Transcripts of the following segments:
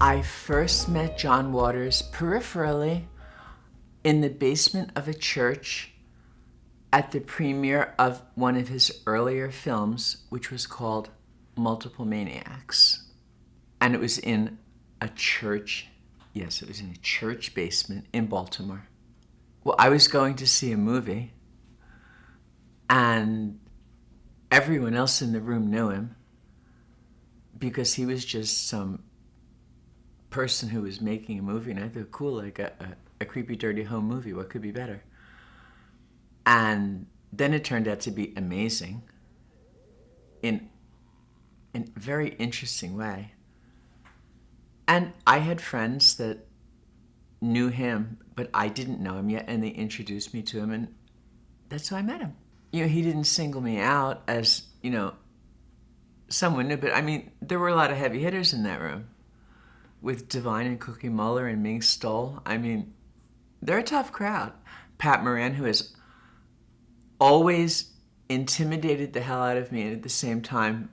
I first met John Waters peripherally in the basement of a church at the premiere of one of his earlier films, which was called Multiple Maniacs. And it was in a church. Yes, it was in a church basement in Baltimore. Well, I was going to see a movie, and everyone else in the room knew him because he was just some person who was making a movie, and I thought, cool, like a creepy, dirty home movie. What could be better? And then it turned out to be amazing in a very interesting way. And I had friends that knew him, but I didn't know him yet, and they introduced me to him, and that's how I met him. You know, he didn't single me out as, someone new, but I mean, there were a lot of heavy hitters in that room with Divine and Cookie Muller and Ming Stoll. I mean, they're a tough crowd. Pat Moran, who has always intimidated the hell out of me, and at the same time,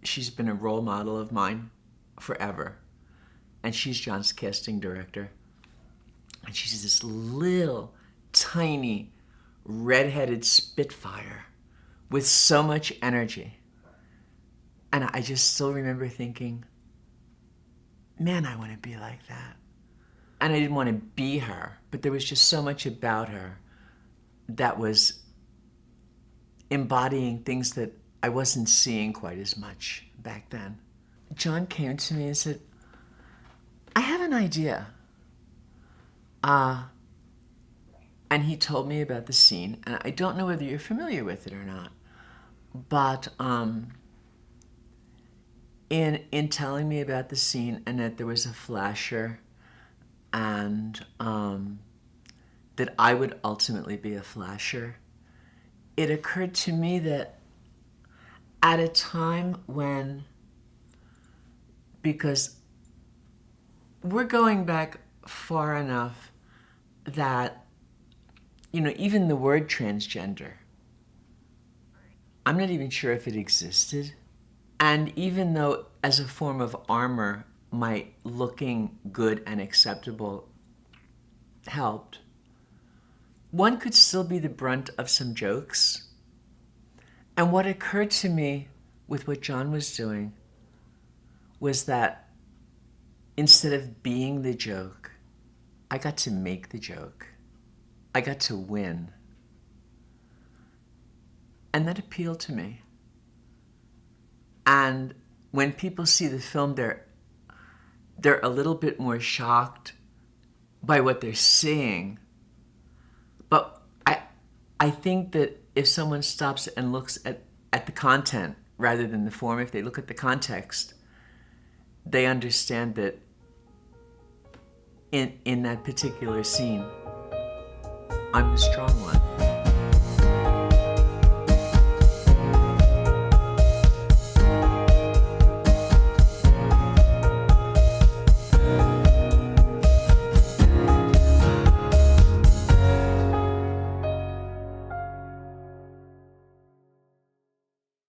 she's been a role model of mine forever. And she's John's casting director. And she's this little, tiny, red-headed spitfire with so much energy. And I just still remember thinking, man, I want to be like that. And I didn't want to be her, but there was just so much about her that was embodying things that I wasn't seeing quite as much back then. John came to me and said, I have an idea. And he told me about the scene, and I don't know whether you're familiar with it or not, but in telling me about the scene and that there was a flasher and that I would ultimately be a flasher, it occurred to me that at a time when, because we're going back far enough that, even the word transgender, I'm not even sure if it existed. And even though as a form of armor, my looking good and acceptable helped, one could still be the brunt of some jokes. And what occurred to me with what John was doing was that instead of being the joke, I got to make the joke. I got to win. And that appealed to me. And when people see the film, they're a little bit more shocked by what they're seeing. But I think that if someone stops and looks at the content rather than the form, if they look at the context, they understand that in that particular scene, I'm the strong one.